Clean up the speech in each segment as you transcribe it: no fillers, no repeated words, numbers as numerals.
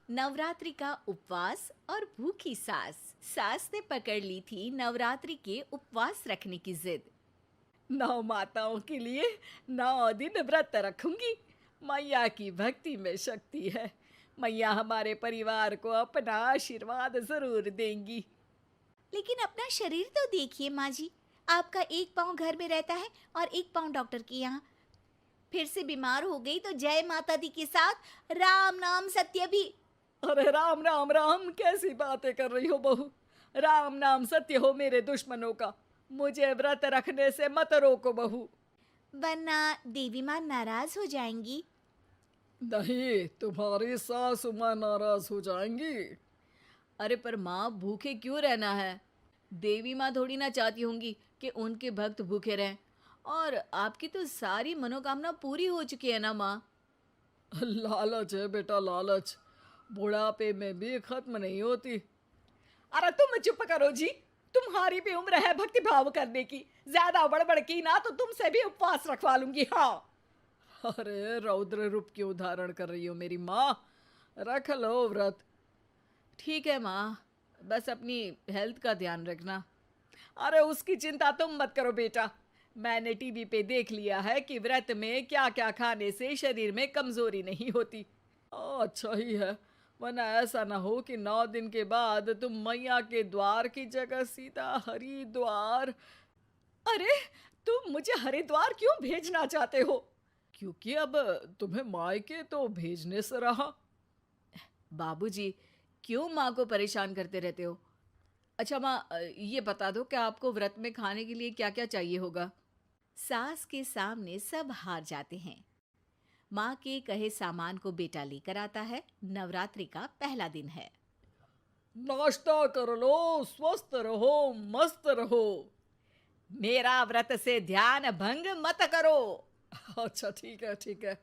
नवरात्रि का उपवास और भूखी सास। सास ने पकड़ ली थी नवरात्रि के उपवास रखने की जिद। 9 माताओं के लिए 9 दिन व्रत रखूंगी। मैया की भक्ति में शक्ति है। मैया हमारे परिवार को अपना आशीर्वाद जरूर देंगी। लेकिन अपना शरीर तो देखिए माँ जी, आपका एक पाँव घर में रहता है और एक पाँव डॉक्टर के यहाँ। फिर से बीमार हो गई तो जय माता दी के साथ राम नाम सत्य भी। अरे राम राम राम, कैसी बातें कर रही हो बहू। राम नाम सत्य हो मेरे दुश्मनों का। मुझे व्रत रखने से मत रोको बहू। वरना देवी माँ नाराज हो जाएंगी। नहीं, तुम्हारी सासू माँ नाराज हो जाएंगी। अरे पर माँ, भूखे क्यों रहना है? देवी माँ थोड़ी ना चाहती होंगी कि उनके भक्त भूखे रहें। और आपकी तो सारी मनोकामना पूरी हो चुकी है ना माँ। लालच है बेटा, लालच बुढ़ापे में भी खत्म नहीं होती। अरे तुम चुप करो जी। तुम्हारी भी उम्र है भक्ति भाव करने की। ज्यादा बड़बड़ की ना तो तुमसे भी उपवास रखवा लूंगी। हाँ। अरे रौद्र रूप क्यों धारण कर रही हो मेरी माँ। रख लो व्रत। ठीक है माँ, बस अपनी हेल्थ का ध्यान रखना। अरे उसकी चिंता तुम मत करो बेटा। मैंने टीवी पे देख लिया है कि व्रत में क्या क्या खाने से शरीर में कमजोरी नहीं होती। अच्छा ही है, वरना ऐसा ना हो कि 9 दिन के बाद तुम मैया के द्वार की जगह सीधा हरिद्वार। अरे तुम मुझे हरिद्वार क्यों भेजना चाहते हो? क्योंकि अब तुम्हें मायके तो भेजने से रहा। बाबूजी, क्यों माँ को परेशान करते रहते हो? अच्छा माँ, ये बता दो कि आपको व्रत में खाने के लिए क्या क्या चाहिए होगा। सास के सामने सब हार जाते हैं। माँ के कहे सामान को बेटा लेकर आता है। नवरात्रि का पहला दिन है। नाश्ता कर लो, स्वस्थ रहो, मस्त रहो। मेरा व्रत से ध्यान भंग मत करो। अच्छा ठीक है ठीक है।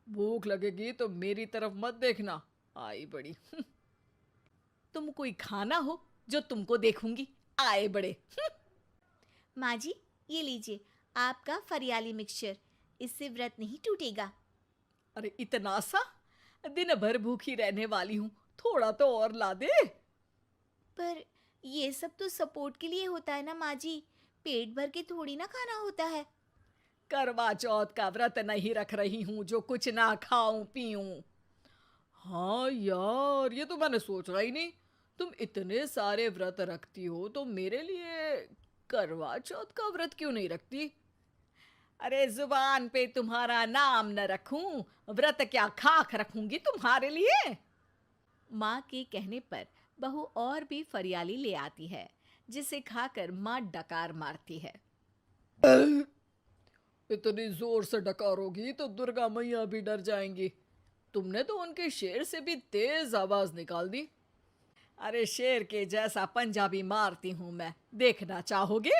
भूख लगेगी तो मेरी तरफ मत देखना। आई बड़ी। तुम कोई खाना हो जो तुमको देखूंगी। आए बड़े। माँ जी, ये लीजिए आपका फरियाली मिक्सचर। इससे व्रत नहीं टूटेगा। अरे इतना सा? दिन भर भूखी रहने वाली हूँ, थोड़ा तो और ला दे। पर ये सब तो सपोर्ट के लिए होता है ना माँ जी, पेट भर के थोड़ी ना खाना होता है। करवा चौथ का व्रत नहीं रख रही हूँ जो कुछ ना खाऊं पीऊं। हाँ यार, ये तो मैंने सोचा ही नहीं। तुम इतने सारे व्रत रखती हो तो मेरे लिए करवा चौथ का व्रत क्यों नहीं रखती? अरे जुबान पे तुम्हारा नाम न रखूं, व्रत क्या खाक रखूंगी तुम्हारे लिए। माँ के कहने पर बहू और भी फरियाली ले आती है, जिसे खाकर माँ डकार मारती है। इतनी जोर से डकारोगी तो दुर्गा मैया भी डर जाएंगी। तुमने तो उनके शेर से भी तेज आवाज निकाल दी। अरे शेर के जैसा पंजाबी मारती हूं मैं, देखना चाहोगे?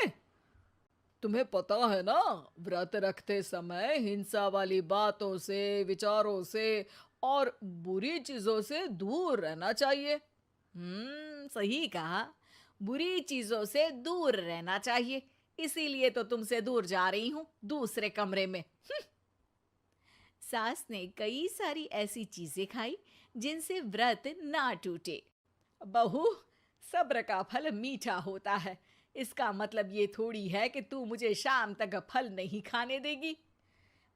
तुम्हें पता है ना, व्रत रखते समय हिंसा वाली बातों से, विचारों से और बुरी चीजों से दूर रहना चाहिए। सही कहा। बुरी चीजों से दूर रहना चाहिए। इसीलिए तो तुमसे दूर जा रही हूँ, दूसरे कमरे में। सास ने कई सारी ऐसी चीजें खाई जिनसे व्रत ना टूटे। बहू, सब्र का फल मीठा होता है। इसका मतलब ये थोड़ी है कि तू मुझे शाम तक फल नहीं खाने देगी।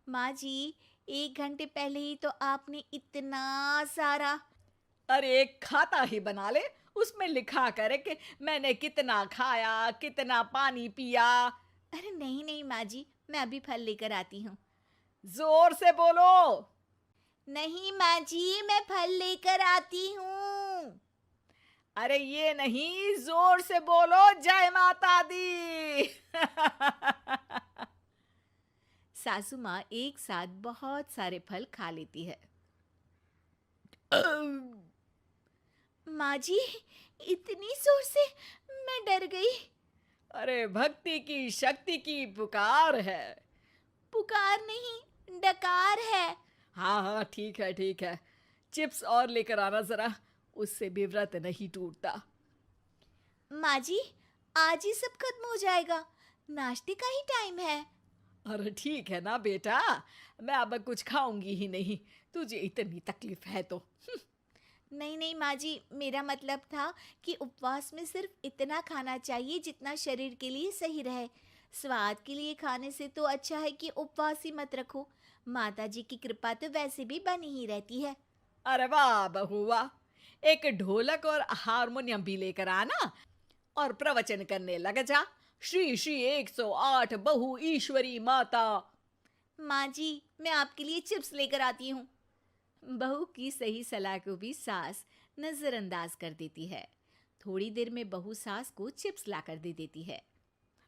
माँ जी, 1 घंटे पहले ही तो आपने इतना सारा। अरे एक खाता ही बना ले, उसमें लिखा करे कि मैंने कितना खाया, कितना पानी पिया। अरे नहीं नहीं माँ जी, मैं अभी फल लेकर आती हूँ। जोर से बोलो। नहीं माँ जी, मैं फल लेकर आती हूँ। अरे ये नहीं, जोर से बोलो, जय माता दी। सासू माँ एक साथ बहुत सारे फल खा लेती है। माँ जी, इतनी जोर से मैं डर गई। अरे भक्ति की शक्ति की पुकार है। पुकार नहीं, डकार है। हाँ हाँ ठीक है ठीक है। चिप्स और लेकर आना जरा, उससे भी व्रत नहीं टूटता। माँ जी, आज ही सब खत्म हो जाएगा, नाश्ते का ही टाइम है। अरे ठीक है ना बेटा, मैं अब कुछ खाऊंगी ही नहीं, तुझे इतनी तकलीफ है तो। नहीं नहीं माँ जी, मेरा मतलब था कि उपवास में सिर्फ इतना खाना चाहिए जितना शरीर के लिए सही रहे। स्वाद के लिए खाने से तो अच्छा है कि उपवास ही मत रखो। माता जी की कृपा तो वैसे भी बनी ही रहती है। अरे वाह बहू वाह! एक ढोलक और हारमोनियम भी लेकर आना और प्रवचन करने लग जा। श्री श्री 108 बहु ईश्वरी माता। माँ जी, मैं आपके लिए चिप्स लेकर आती हूँ। बहू की सही सलाह को भी सास नजरअंदाज कर देती है। थोड़ी देर में बहू सास को चिप्स लाकर दे देती है।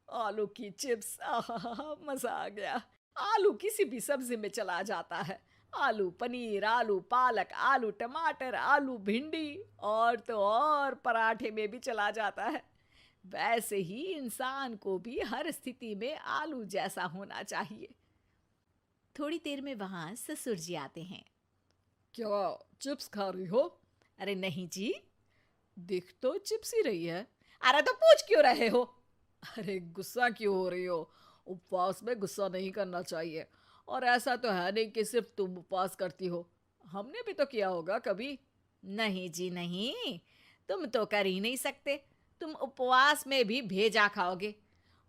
आलू की चिप्स, आहा मजा आ गया। आलू किसी भी सब्जी में चला जाता है। आलू पनीर, आलू पालक, आलू टमाटर, आलू भिंडी और तो और पराठे में भी चला जाता है। वैसे ही इंसान को भी हर स्थिति में आलू जैसा होना चाहिए। थोड़ी देर में वहां ससुर जी आते हैं। क्या चिप्स खा रही हो? अरे नहीं जी, दिख तो चिप्स ही रही है। अरे तो पूछ क्यों रहे हो? अरे गुस्सा क्यों हो रही हो? उपवास में गुस्सा नहीं करना चाहिए। और ऐसा तो है नहीं कि सिर्फ तुम उपवास करती हो, हमने भी तो किया होगा कभी। नहीं जी नहीं, तुम तो कर ही नहीं सकते। तुम उपवास में भी भेजा खाओगे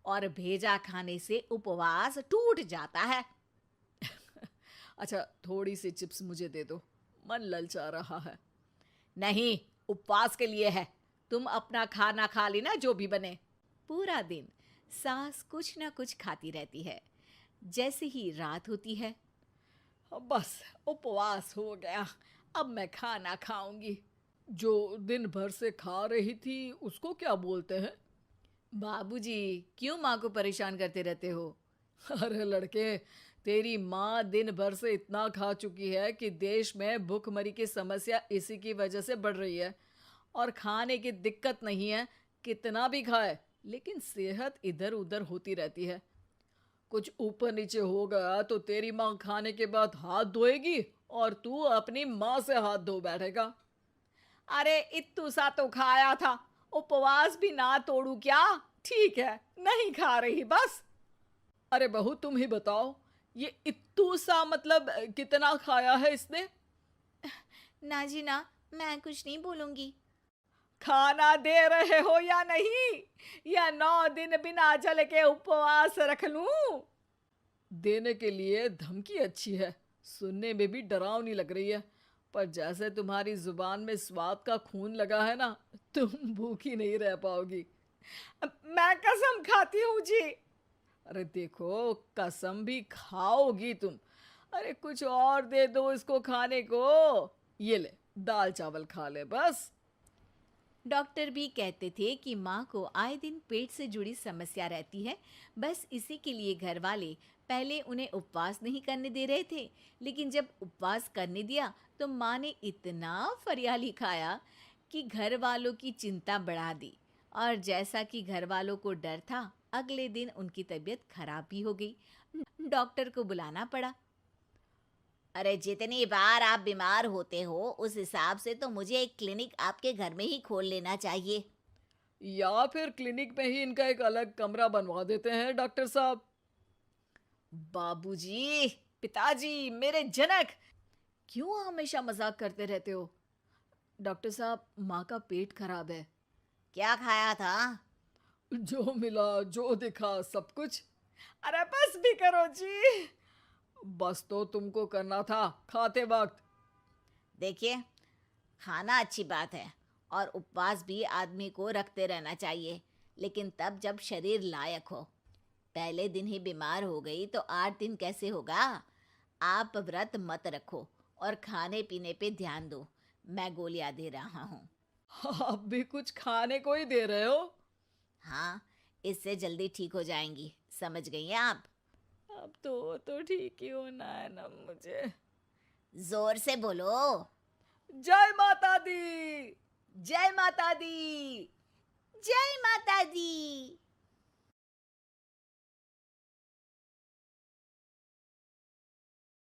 और भेजा खाने से उपवास टूट जाता है। अच्छा थोड़ी सी चिप्स मुझे दे दो, मन ललचा रहा है। नहीं, उपवास के लिए है। तुम अपना खाना खा लेना जो भी बने। पूरा दिन सास कुछ ना कुछ खाती रहती है। जैसे ही रात होती है, अब बस उपवास हो गया, अब मैं खाना खाऊंगी। जो दिन भर से खा रही थी उसको क्या बोलते हैं? बाबूजी क्यों माँ को परेशान करते रहते हो? अरे लड़के, तेरी माँ दिन भर से इतना खा चुकी है कि देश में भूखमरी की समस्या इसी की वजह से बढ़ रही है। और खाने की दिक्कत नहीं है, कितना भी खाए लेकिन सेहत इधर उधर होती रहती है। कुछ ऊपर नीचे हो गया तो तेरी माँ खाने के बाद हाथ धोएगी और तू अपनी माँ से हाथ धो बैठेगा। अरे इत्तू सा तो खाया था, उपवास भी ना तोड़ू क्या? ठीक है, नहीं खा रही बस। अरे बहू तुम ही बताओ, ये इत्तू सा मतलब कितना खाया है इसने? ना जी ना, मैं कुछ नहीं बोलूंगी। खाना दे रहे हो या नहीं, या 9 दिन बिना जल के उपवास रख लूं? देने के लिए धमकी अच्छी है, सुनने में भी डरावनी लग रही है। पर जैसे तुम्हारी जुबान में स्वाद का खून लगा है ना, तुम भूखी नहीं रह पाओगी। मैं कसम खाती हूँ जी। अरे देखो, कसम भी खाओगी तुम। अरे कुछ और दे दो इसको खाने को। ये ले, दाल चावल खा ले बस। डॉक्टर भी कहते थे कि माँ को आए दिन पेट से जुड़ी समस्या रहती है। बस इसी के लिए घर वाले पहले उन्हें उपवास नहीं करने दे रहे थे, लेकिन जब उपवास करने दिया तो माँ ने इतना फरियाली खाया कि घर वालों की चिंता बढ़ा दी। और जैसा कि घर वालों को डर था, अगले दिन उनकी तबीयत खराब भी हो गई। डॉक्टर को बुलाना पड़ा। अरे जितनी बार आप बीमार होते हो उस हिसाब से तो मुझे एक क्लिनिक आपके घर में ही खोल लेना चाहिए। या फिर क्लिनिक में ही इनका एक अलग कमरा बनवा देते हैं डॉक्टर साहब। बाबूजी, पिताजी, मेरे जनक, क्यों हमेशा मजाक करते रहते हो? डॉक्टर साहब, माँ का पेट खराब है। क्या खाया था? जो मिला जो दिखा सब कुछ। अरे बस भी करो जी। बस तो तुमको करना था खाते वक्त। देखिए, खाना अच्छी बात है और उपवास भी आदमी को रखते रहना चाहिए, लेकिन तब जब शरीर लायक हो। पहले दिन ही बीमार हो गई तो 8 दिन कैसे होगा? आप व्रत मत रखो और खाने पीने पे ध्यान दो। मैं गोलियां दे रहा हूँ। आप भी कुछ खाने को ही दे रहे हो? हाँ, इससे जल्दी ठीक हो जाएंगी, समझ गई हैं आप? अब तो ठीक ही होना है ना मुझे। जोर से बोलो। जय माता दी। जय माता दी। जय माता दी।